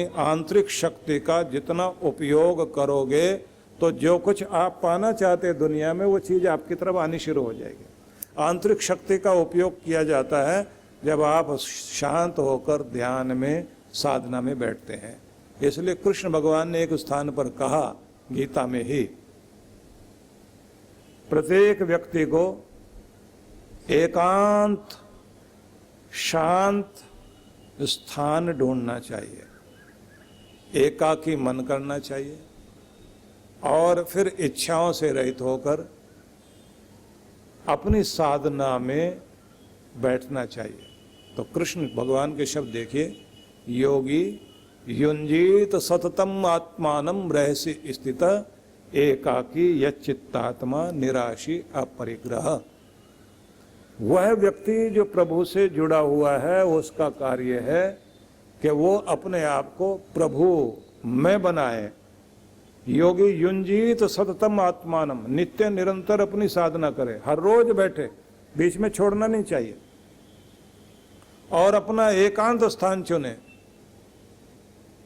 अपनी आंतरिक शक्ति का जितना उपयोग करोगे तो जो कुछ आप पाना चाहते दुनिया में वो चीज़ आपकी तरफ आनी शुरू हो जाएगी। आंतरिक शक्ति का उपयोग किया जाता है जब आप शांत होकर ध्यान में साधना में बैठते हैं। इसलिए कृष्ण भगवान ने एक स्थान पर कहा, गीता में ही, प्रत्येक व्यक्ति को एकांत शांत स्थान ढूंढना चाहिए, एकाकी मन करना चाहिए और फिर इच्छाओं से रहित होकर अपनी साधना में बैठना चाहिए। तो कृष्ण भगवान के शब्द देखिए, योगी युंजीत सततम आत्मानम रहस्य स्थित एकाकी यच्चित्तात्मा निराशी अपरिग्रह। वह व्यक्ति जो प्रभु से जुड़ा हुआ है उसका कार्य है कि वो अपने आप को प्रभु में बनाए। योगी युंजीत सततम आत्मानम, नित्य निरंतर अपनी साधना करे, हर रोज बैठे, बीच में छोड़ना नहीं चाहिए, और अपना एकांत स्थान चुने।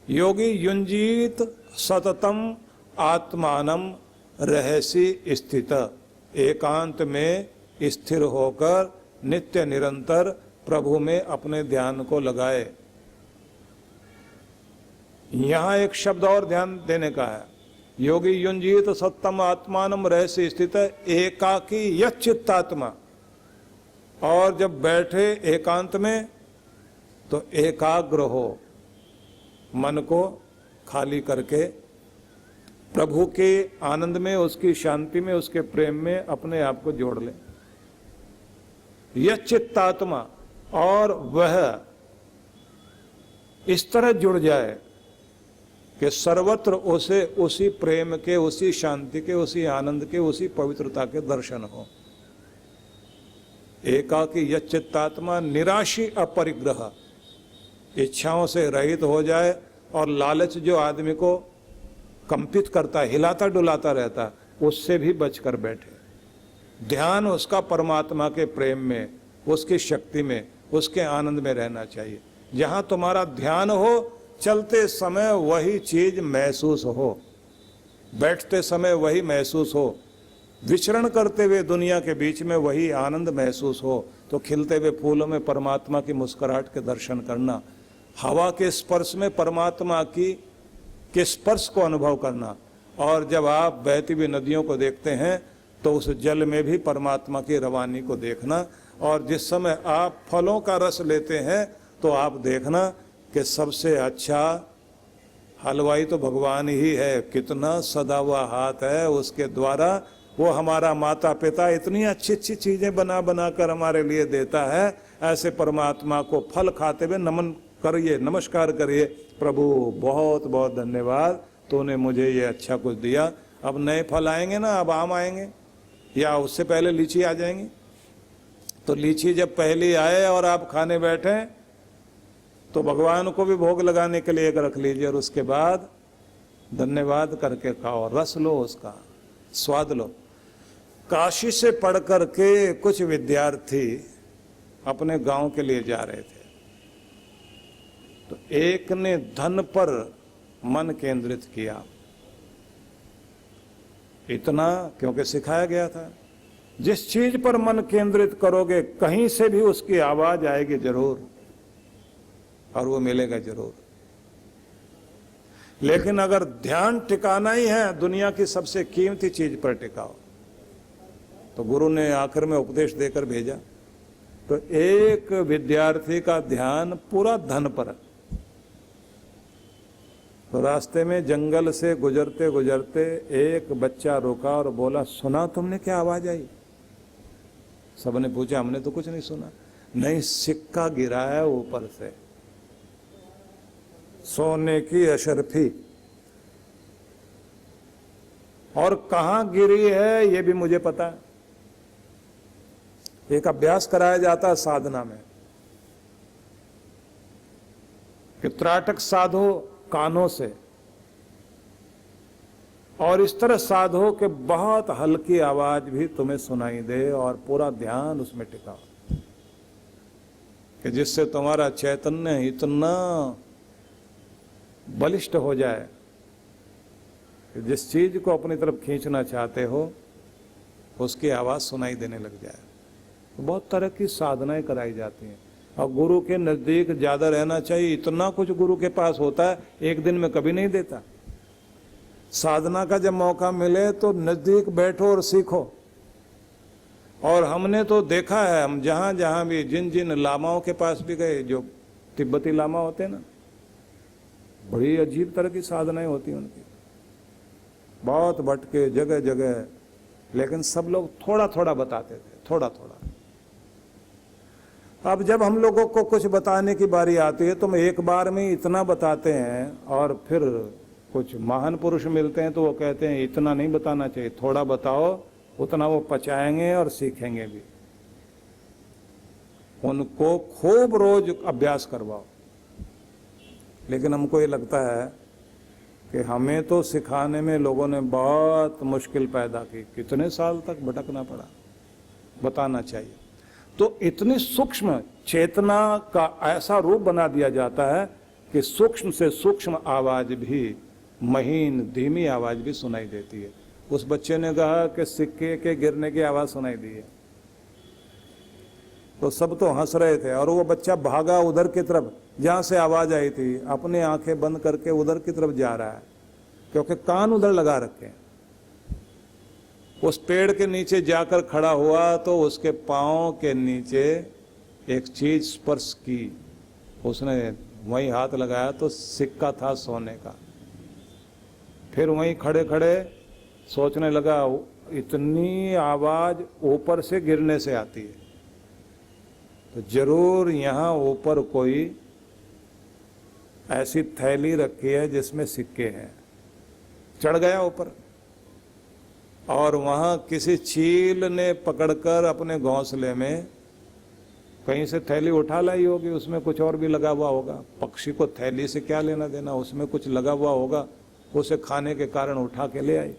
योगी युंजीत सततम आत्मानम रहस्य स्थित, एकांत में स्थिर होकर नित्य निरंतर प्रभु में अपने ध्यान को लगाए। यहां एक शब्द और ध्यान देने का है, योगी युंजीत सत्तम आत्मानम रहस्य स्थित एकाकी यच्चित्तात्मा। और जब बैठे एकांत में तो एकाग्र हो, मन को खाली करके प्रभु के आनंद में, उसकी शांति में, उसके प्रेम में अपने आप को जोड़ ले। यच्चित्तात्मा, और वह इस तरह जुड़ जाए कि सर्वत्र उसे उसी प्रेम के, उसी शांति के, उसी आनंद के, उसी पवित्रता के दर्शन हो। एकाकी यच्चित्तात्मा निराशी अपरिग्रह, इच्छाओं से रहित हो जाए। और लालच जो आदमी को कंपित करता है, हिलाता डुलाता रहता, उससे भी बचकर बैठे। ध्यान उसका परमात्मा के प्रेम में, उसकी शक्ति में, उसके आनंद में रहना चाहिए। जहां तुम्हारा ध्यान हो, चलते समय वही चीज महसूस हो, बैठते समय वही महसूस हो, विचरण करते हुए दुनिया के बीच में वही आनंद महसूस हो। तो खिलते हुए फूलों में परमात्मा की मुस्कुराहट के दर्शन करना, हवा के स्पर्श में परमात्मा के स्पर्श को अनुभव करना। और जब आप बहती हुई नदियों को देखते हैं तो उस जल में भी परमात्मा की रवानी को देखना। और जिस समय आप फलों का रस लेते हैं तो आप देखना कि सबसे अच्छा हलवाई तो भगवान ही है। कितना सदा हुआ हाथ है उसके द्वारा वो हमारा माता पिता इतनी अच्छी अच्छी चीजें बना बना कर हमारे लिए देता है। ऐसे परमात्मा को फल खाते हुए नमन करिए, नमस्कार करिए, प्रभु बहुत बहुत धन्यवाद, तूने मुझे ये अच्छा कुछ दिया। अब नए फल आएंगे ना, अब आम आएंगे, या उससे पहले लीची आ जाएंगी। तो लीची जब पहली आए और आप खाने बैठे तो भगवान को भी भोग लगाने के लिए एक रख लीजिए, और उसके बाद धन्यवाद करके खाओ, रस लो, उसका स्वाद लो। काशी से पढ़ करके कुछ विद्यार्थी अपने गांव के लिए जा रहे थे, तो एक ने धन पर मन केंद्रित किया, इतना क्योंकि सिखाया गया था जिस चीज पर मन केंद्रित करोगे कहीं से भी उसकी आवाज आएगी जरूर, और वो मिलेगा जरूर। लेकिन अगर ध्यान टिकाना ही है दुनिया की सबसे कीमती चीज पर टिकाओ। तो गुरु ने आखिर में उपदेश देकर भेजा, तो एक विद्यार्थी का ध्यान पूरा धन पर। तो रास्ते में जंगल से गुजरते गुजरते एक बच्चा रुका और बोला, सुना तुमने क्या आवाज आई? सबने पूछा, हमने तो कुछ नहीं सुना। नहीं, सिक्का गिरा है ऊपर से, सोने की अशरफी, और कहां गिरी है ये भी मुझे पता है। एक अभ्यास कराया जाता है साधना में कि त्राटक साधो कानों से, और इस तरह साधो कि बहुत हल्की आवाज भी तुम्हें सुनाई दे, और पूरा ध्यान उसमें टिकाओ कि जिससे तुम्हारा चैतन्य इतना बलिष्ठ हो जाए, जिस चीज को अपनी तरफ खींचना चाहते हो उसकी आवाज सुनाई देने लग जाए। तो बहुत तरह की साधनाएं कराई जाती हैं और गुरु के नजदीक ज्यादा रहना चाहिए। इतना कुछ गुरु के पास होता है, एक दिन में कभी नहीं देता। साधना का जब मौका मिले तो नजदीक बैठो और सीखो। और हमने तो देखा है, हम जहां जहां भी जिन जिन लामाओं के पास भी गए, जो तिब्बती लामा होते हैं ना, बड़ी अजीब तरह की साधनाएं होती हैं उनकी, बहुत भटके जगह जगह, लेकिन सब लोग थोड़ा थोड़ा बताते थे, थोड़ा थोड़ा। अब जब हम लोगों को कुछ बताने की बारी आती है तो हम एक बार में इतना बताते हैं, और फिर कुछ महान पुरुष मिलते हैं तो वो कहते हैं इतना नहीं बताना चाहिए, थोड़ा बताओ, उतना वो पचाएंगे और सीखेंगे भी। उनको खूब रोज अभ्यास करवाओ। लेकिन हमको ये लगता है कि हमें तो सिखाने में लोगों ने बहुत मुश्किल पैदा की, कितने साल तक भटकना पड़ा। बताना चाहिए। तो इतनी सूक्ष्म चेतना का ऐसा रूप बना दिया जाता है कि सूक्ष्म से सूक्ष्म आवाज भी, महीन धीमी आवाज भी सुनाई देती है। उस बच्चे ने कहा कि सिक्के के गिरने की आवाज सुनाई दी है, तो सब तो हंस रहे थे, और वो बच्चा भागा उधर की तरफ जहां से आवाज आई थी, अपनी आंखें बंद करके उधर की तरफ जा रहा है, क्योंकि कान उधर लगा रखे हैं। उस पेड़ के नीचे जाकर खड़ा हुआ तो उसके पांव के नीचे एक चीज स्पर्श की, उसने वहीं हाथ लगाया तो सिक्का था सोने का। फिर वहीं खड़े खड़े सोचने लगा, इतनी आवाज ऊपर से गिरने से आती है, तो जरूर यहां ऊपर कोई ऐसी थैली रखी है जिसमें सिक्के हैं। चढ़ गया ऊपर, और वहां किसी चील ने पकड़कर अपने घोंसले में कहीं से थैली उठा लाई होगी, उसमें कुछ और भी लगा हुआ होगा। पक्षी को थैली से क्या लेना देना, उसमें कुछ लगा हुआ होगा, उसे खाने के कारण उठा के ले आई।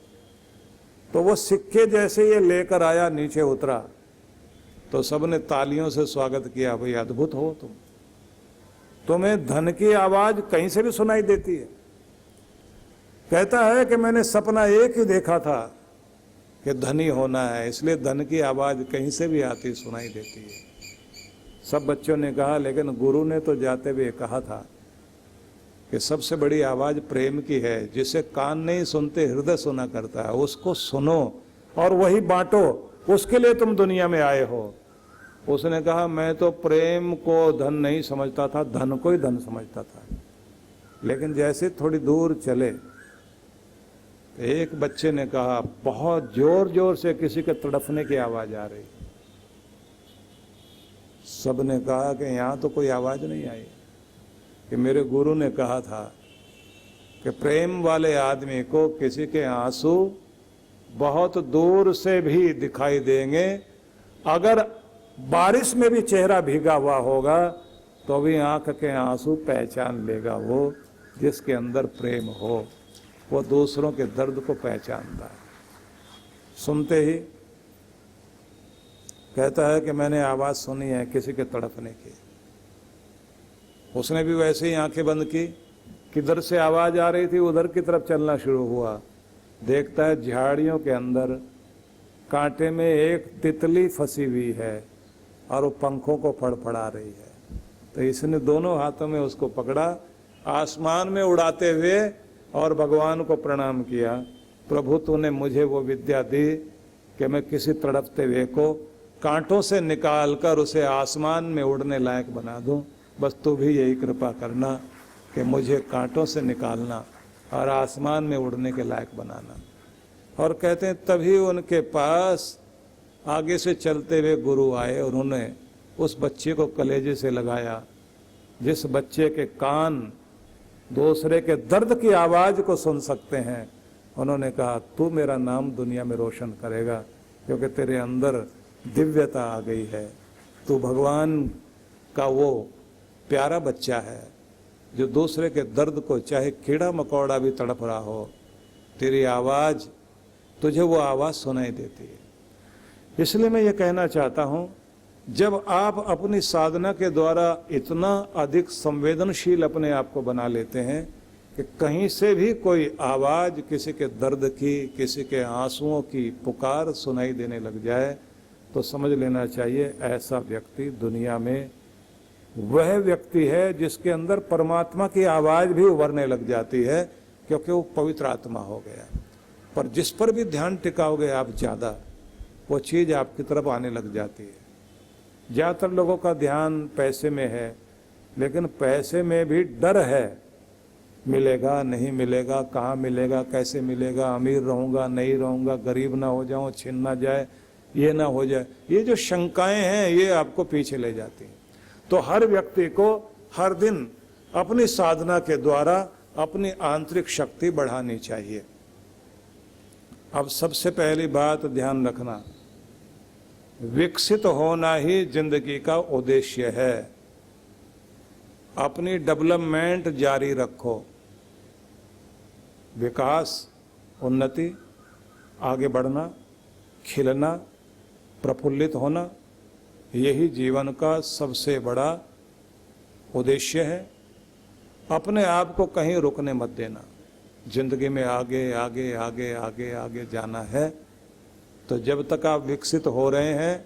तो वो सिक्के जैसे ये लेकर आया, नीचे उतरा, तो सबने तालियों से स्वागत किया, भाई अद्भुत हो तुम, तुम्हें धन की आवाज कहीं से भी सुनाई देती है। कहता है कि मैंने सपना एक ही देखा था कि धनी होना है, इसलिए धन की आवाज कहीं से भी आती सुनाई देती है। सब बच्चों ने कहा, लेकिन गुरु ने तो जाते हुए कहा था कि सबसे बड़ी आवाज प्रेम की है, जिसे कान नहीं सुनते हृदय सुना करता है, उसको सुनो और वही बांटो, उसके लिए तुम दुनिया में आए हो। उसने कहा, मैं तो प्रेम को धन नहीं समझता था, धन को ही धन समझता था। लेकिन जैसे थोड़ी दूर चले, एक बच्चे ने कहा, बहुत जोर जोर से किसी के तड़पने की आवाज आ रही। सबने कहा कि यहां तो कोई आवाज नहीं आई, कि मेरे गुरु ने कहा था कि प्रेम वाले आदमी को किसी के आंसू बहुत दूर से भी दिखाई देंगे, अगर बारिश में भी चेहरा भीगा हुआ होगा तो भी आंख के आंसू पहचान लेगा। वो जिसके अंदर प्रेम हो, वो दूसरों के दर्द को पहचानता है। सुनते ही कहता है कि मैंने आवाज सुनी है किसी के तड़पने की। उसने भी वैसे ही आंखें बंद की, किधर से आवाज आ रही थी उधर की तरफ चलना शुरू हुआ। देखता है झाड़ियों के अंदर कांटे में एक तितली फंसी हुई है और वो पंखों को फड़फड़ा रही है। तो इसने दोनों हाथों में उसको पकड़ा, आसमान में उड़ाते हुए, और भगवान को प्रणाम किया, प्रभु तूने मुझे वो विद्या दी कि मैं किसी तड़पते हुए को कांटों से निकालकर उसे आसमान में उड़ने लायक बना दूं। बस तू भी यही कृपा करना कि मुझे कांटों से निकालना और आसमान में उड़ने के लायक बनाना। और कहते हैं तभी उनके पास आगे से चलते हुए गुरु आए और उन्होंने उस बच्चे को कलेजे से लगाया, जिस बच्चे के कान दूसरे के दर्द की आवाज को सुन सकते हैं। उन्होंने कहा, तू मेरा नाम दुनिया में रोशन करेगा, क्योंकि तेरे अंदर दिव्यता आ गई है। तू भगवान का वो प्यारा बच्चा है जो दूसरे के दर्द को, चाहे कीड़ा मकोड़ा भी तड़प रहा हो, तेरी आवाज, तुझे वो आवाज सुनाई देती है। इसलिए मैं ये कहना चाहता हूँ, जब आप अपनी साधना के द्वारा इतना अधिक संवेदनशील अपने आप को बना लेते हैं कि कहीं से भी कोई आवाज, किसी के दर्द की, किसी के आंसुओं की पुकार सुनाई देने लग जाए तो समझ लेना चाहिए ऐसा व्यक्ति दुनिया में वह व्यक्ति है जिसके अंदर परमात्मा की आवाज भी उभरने लग जाती है, क्योंकि वो पवित्र आत्मा हो गया। पर जिस पर भी ध्यान टिकाओगे आप ज्यादा, वो चीज आपकी तरफ आने लग जाती है। ज्यादातर लोगों का ध्यान पैसे में है, लेकिन पैसे में भी डर है, मिलेगा नहीं मिलेगा, कहाँ मिलेगा, कैसे मिलेगा, अमीर रहूंगा नहीं रहूंगा, गरीब ना हो जाऊं, छिन ना जाए, ये ना हो जाए। ये जो शंकाएं हैं ये आपको पीछे ले जाती हैं। तो हर व्यक्ति को हर दिन अपनी साधना के द्वारा अपनी आंतरिक शक्ति बढ़ानी चाहिए। अब सबसे पहली बात ध्यान रखना, विकसित होना ही जिंदगी का उद्देश्य है। अपनी डेवलपमेंट जारी रखो, विकास, उन्नति, आगे बढ़ना, खिलना, प्रफुल्लित होना, यही जीवन का सबसे बड़ा उद्देश्य है। अपने आप को कहीं रुकने मत देना। जिंदगी में आगे आगे आगे आगे आगे जाना है। तो जब तक आप विकसित हो रहे हैं,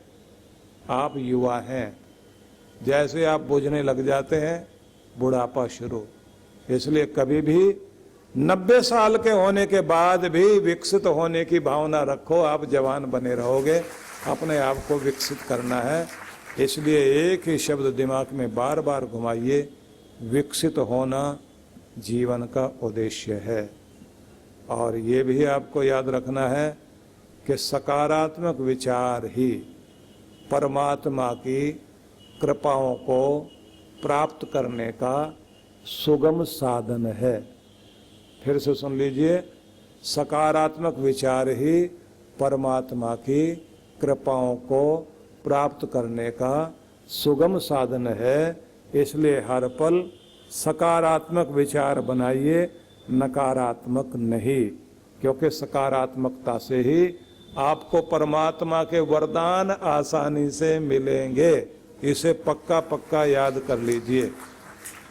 आप युवा हैं, जैसे आप बुझने लग जाते हैं बुढ़ापा शुरू। इसलिए कभी भी 90 साल के होने के बाद भी विकसित होने की भावना रखो, आप जवान बने रहोगे। अपने आप को विकसित करना है, इसलिए एक ही शब्द दिमाग में बार बार घुमाइए, विकसित होना जीवन का उद्देश्य है। और ये भी आपको याद रखना है कि सकारात्मक विचार ही परमात्मा की कृपाओं को प्राप्त करने का सुगम साधन है। फिर से सुन लीजिए, सकारात्मक विचार ही परमात्मा की कृपाओं को प्राप्त करने का सुगम साधन है। इसलिए हर पल सकारात्मक विचार बनाइए, नकारात्मक नहीं, क्योंकि सकारात्मकता से ही आपको परमात्मा के वरदान आसानी से मिलेंगे। इसे पक्का पक्का याद कर लीजिए।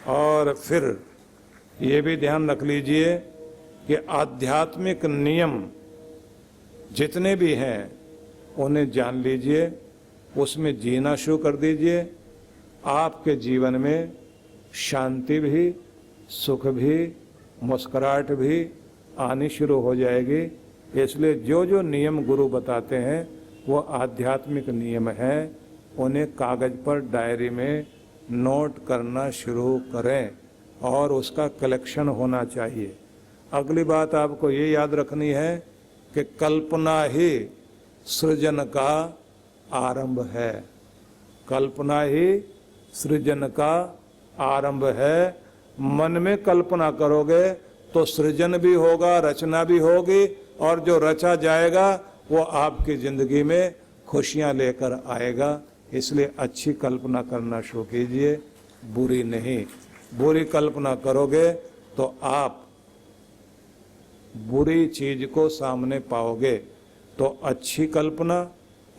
और फिर ये भी ध्यान रख लीजिए कि आध्यात्मिक नियम जितने भी हैं उन्हें जान लीजिए, उसमें जीना शुरू कर दीजिए। आपके जीवन में शांति भी, सुख भी, मुस्कुराहट भी आनी शुरू हो जाएगी। इसलिए जो जो नियम गुरु बताते हैं वो आध्यात्मिक नियम हैं, उन्हें कागज पर डायरी में नोट करना शुरू करें और उसका कलेक्शन होना चाहिए। अगली बात आपको ये याद रखनी है कि कल्पना ही सृजन का आरंभ है। कल्पना ही सृजन का आरंभ है। मन में कल्पना करोगे तो सृजन भी होगा, रचना भी होगी, और जो रचा जाएगा वो आपकी जिंदगी में खुशियां लेकर आएगा। इसलिए अच्छी कल्पना करना शुरू कीजिए, बुरी नहीं। बुरी कल्पना करोगे तो आप बुरी चीज को सामने पाओगे। तो अच्छी कल्पना,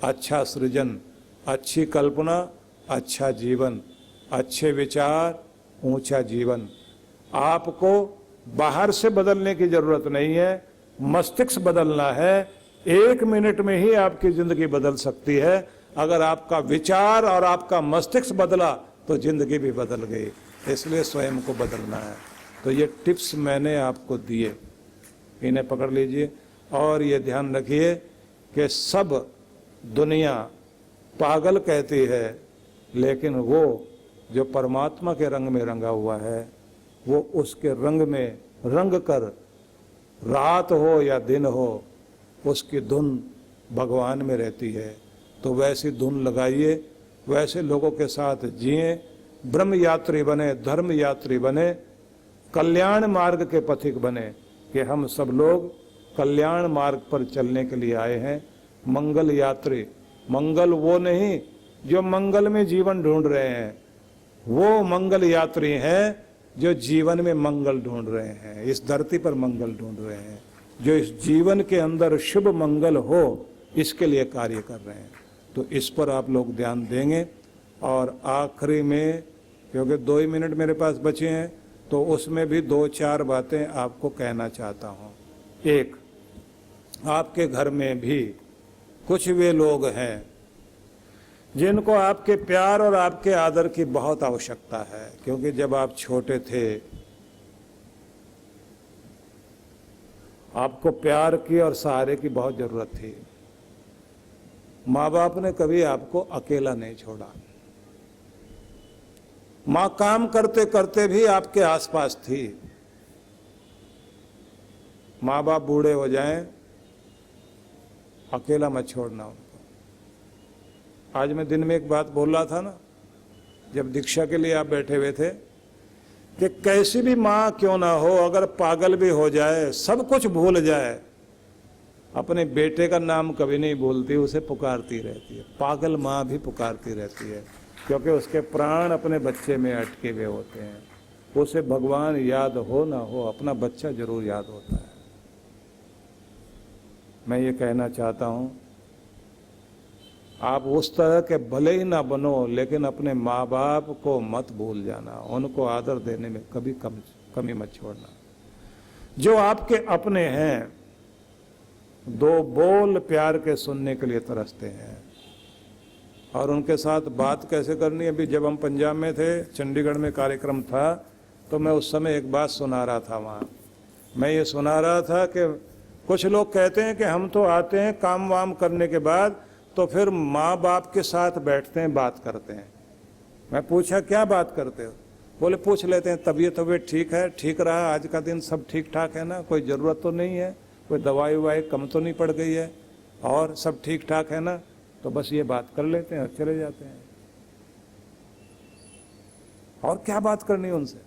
अच्छा सृजन, अच्छी कल्पना, अच्छा जीवन, अच्छे विचार, ऊंचा जीवन। आपको बाहर से बदलने की जरूरत नहीं है, मस्तिष्क बदलना है। 1 मिनट में ही आपकी जिंदगी बदल सकती है। अगर आपका विचार और आपका मस्तिष्क बदला तो जिंदगी भी बदल गई। इसलिए स्वयं को बदलना है। तो ये टिप्स मैंने आपको दिए, इन्हें पकड़ लीजिए। और ये ध्यान रखिए कि सब दुनिया पागल कहती है, लेकिन वो जो परमात्मा के रंग में रंगा हुआ है, वो उसके रंग में रंग कर, रात हो या दिन हो, उसकी धुन भगवान में रहती है। तो वैसी धुन लगाइए, वैसे लोगों के साथ जिए, ब्रह्म यात्री बने, धर्म यात्री बने, कल्याण मार्ग के पथिक बने। कि हम सब लोग कल्याण मार्ग पर चलने के लिए आए हैं, मंगल यात्री। मंगल वो नहीं जो मंगल में जीवन ढूंढ रहे हैं, वो मंगल यात्री हैं जो जीवन में मंगल ढूंढ रहे हैं, इस धरती पर मंगल ढूंढ रहे हैं, जो इस जीवन के अंदर शुभ मंगल हो इसके लिए कार्य कर रहे हैं। तो इस पर आप लोग ध्यान देंगे। और आखिरी में, क्योंकि 2 ही मिनट मेरे पास बचे हैं, तो उसमें भी 2-4 बातें आपको कहना चाहता हूँ। एक, आपके घर में भी कुछ वे लोग हैं जिनको आपके प्यार और आपके आदर की बहुत आवश्यकता है, क्योंकि जब आप छोटे थे आपको प्यार की और सहारे की बहुत जरूरत थी। माँ बाप ने कभी आपको अकेला नहीं छोड़ा। माँ काम करते करते भी आपके आसपास थी। माँ बाप बूढ़े हो जाएं, अकेला मत छोड़ना उनको। आज मैं दिन में एक बात बोल रहा था ना, जब दीक्षा के लिए आप बैठे हुए थे, कि कैसी भी माँ क्यों ना हो, अगर पागल भी हो जाए, सब कुछ भूल जाए, अपने बेटे का नाम कभी नहीं भूलती, उसे पुकारती रहती है। पागल माँ भी पुकारती रहती है, क्योंकि उसके प्राण अपने बच्चे में अटके हुए होते हैं। उसे भगवान याद हो ना हो, अपना बच्चा जरूर याद होता है। मैं ये कहना चाहता हूँ, आप उस तरह के भले ही ना बनो, लेकिन अपने माँ बाप को मत भूल जाना, उनको आदर देने में कभी कमी मत छोड़ना। जो आपके अपने हैं, 2 बोल प्यार के सुनने के लिए तरसते हैं, और उनके साथ बात कैसे करनी है। अभी जब हम पंजाब में थे, चंडीगढ़ में कार्यक्रम था, तो मैं उस समय एक बात सुना रहा था वहाँ। मैं ये सुना रहा था कि कुछ लोग कहते हैं कि हम तो आते हैं काम वाम करने के बाद, तो फिर माँ बाप के साथ बैठते हैं, बात करते हैं। मैं पूछा क्या बात करते हो? बोले पूछ लेते हैं तबीयत ठीक है, ठीक रहा, आज का दिन सब ठीक ठाक है ना, कोई ज़रूरत तो नहीं है, कोई दवाई ववाई कम तो नहीं पड़ गई है, और सब ठीक ठाक है ना, तो बस ये बात कर लेते हैं और चले जाते हैं। और क्या बात करनी है उनसे?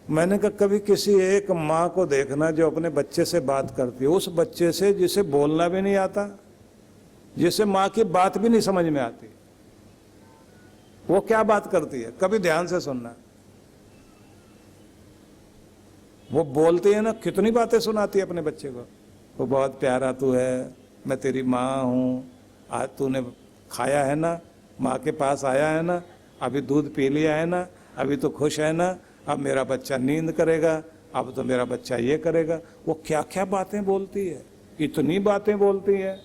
मैंने कहा कभी किसी एक माँ को देखना जो अपने बच्चे से बात करती है, उस बच्चे से जिसे बोलना भी नहीं आता, जिसे माँ की बात भी नहीं समझ में आती, वो क्या बात करती है, कभी ध्यान से सुनना। वो बोलती है ना, कितनी बातें सुनाती है अपने बच्चे को। वो बहुत प्यारा तू है, मैं तेरी माँ हूँ, आज तूने खाया है ना, माँ के पास आया है ना, अभी दूध पी लिया है ना, अभी तो खुश है ना, अब मेरा बच्चा नींद करेगा, अब तो मेरा बच्चा ये करेगा। वो क्या क्या बातें बोलती है, इतनी बातें बोलती है,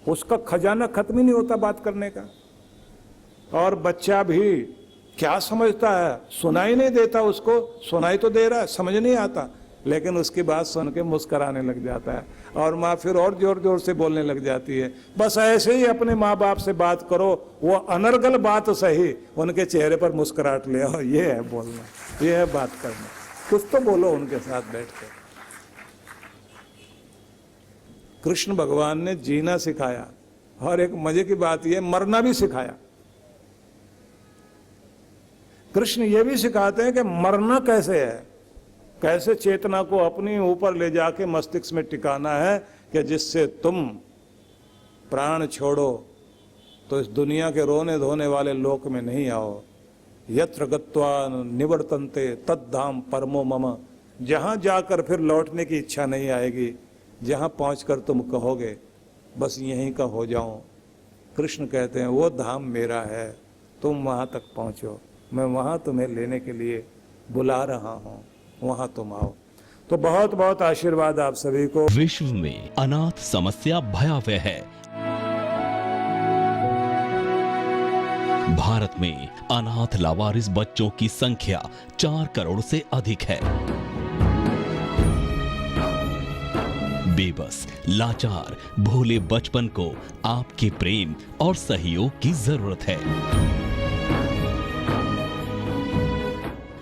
उसका खजाना खत्म ही नहीं होता बात करने का। और बच्चा भी क्या समझता है, सुनाई नहीं देता उसको, सुनाई तो दे रहा है, समझ नहीं आता, लेकिन उसकी बात सुन के मुस्कराने लग जाता है, और माँ फिर और जोर जोर से बोलने लग जाती है। बस ऐसे ही अपने माँ बाप से बात करो, वो अनर्गल बात सही, उनके चेहरे पर मुस्कुराहट ले आओ। ये है बोलना, ये है बात करना। कुछ तो बोलो उनके साथ बैठ कर। कृष्ण भगवान ने जीना सिखाया, और एक मजे की बात यह, मरना भी सिखाया। कृष्ण ये भी सिखाते हैं कि मरना कैसे है, कैसे चेतना को अपनी ऊपर ले जाके मस्तिष्क में टिकाना है, कि जिससे तुम प्राण छोड़ो तो इस दुनिया के रोने धोने वाले लोक में नहीं आओ। यत्र गत्वा निवर्तन्ते तद्धाम परमो मम, जहां जाकर फिर लौटने की इच्छा नहीं आएगी, जहां पहुंचकर तुम कहोगे बस यहीं का हो जाऊं। कृष्ण कहते हैं वो धाम मेरा है, तुम वहां तक पहुंचो, मैं वहां तुम्हें लेने के लिए बुला रहा हूं, वहां तुम आओ। तो बहुत बहुत आशीर्वाद आप सभी को। विश्व में अनाथ समस्या भयावह है। भारत में अनाथ लावारिस बच्चों की संख्या 4 करोड़ से अधिक है। बेबस, लाचार, भोले बचपन को आपके प्रेम और सहयोग की जरूरत है।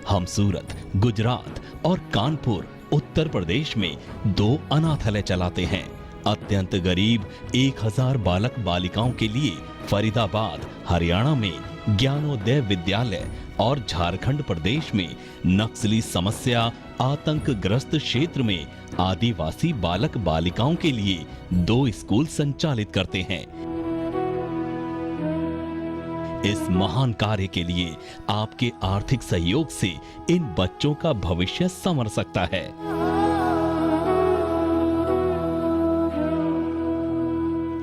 हम सूरत, गुजरात और कानपुर, उत्तर प्रदेश में 2 अनाथालय चलाते हैं। अत्यंत गरीब 1000 बालक बालिकाओं के लिए फरीदाबाद, हरियाणा में ज्ञानोदय विद्यालय और झारखंड प्रदेश में नक्सली समस्या आतंकग्रस्त क्षेत्र में आदिवासी बालक बालिकाओं के लिए 2 स्कूल संचालित करते हैं। इस महान कार्य के लिए आपके आर्थिक सहयोग से इन बच्चों का भविष्य संवर सकता है।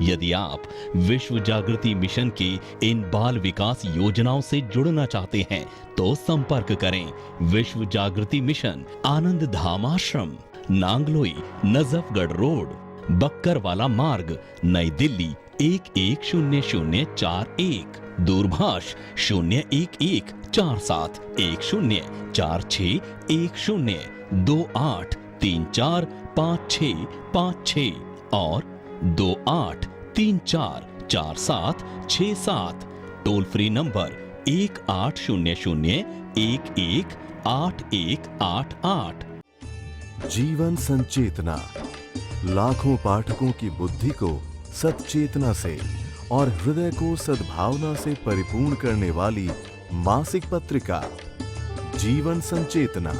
यदि आप विश्व जागृति मिशन की इन बाल विकास योजनाओं से जुड़ना चाहते हैं तो संपर्क करें। विश्व जागृति मिशन, आनंद धाम आश्रम, नांगलोई, नजफगढ़ रोड, बक्करवाला मार्ग, नई दिल्ली 110041। दूरभाष 0114610283456 और 28344767। Toll free number 1800118188। जीवन संचेतना लाखों पाठकों की बुद्धि को सच्चेतना से और हृदय को सद्भावना से परिपूर्ण करने वाली मासिक पत्रिका जीवन संचेतना।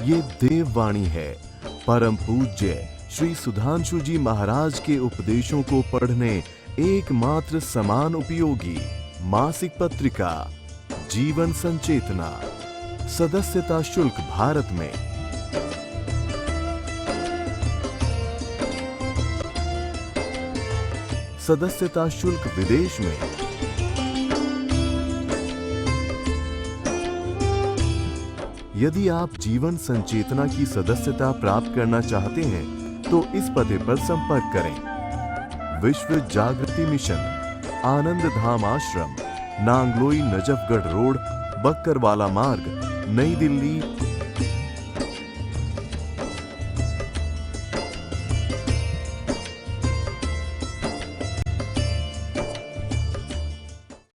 ये देववाणी है परम पूज्य श्री सुधांशु जी महाराज के उपदेशों को पढ़ने एकमात्र समान उपयोगी मासिक पत्रिका जीवन संचेतना। सदस्यता शुल्क भारत में सदस्यता शुल्क विदेश में। यदि आप जीवन संचेतना की सदस्यता प्राप्त करना चाहते हैं तो इस पते पर संपर्क करें। विश्व जागृति मिशन, आनंद धाम आश्रम, नांगलोई, नजफगढ़ रोड, बक्करवाला मार्ग, नई दिल्ली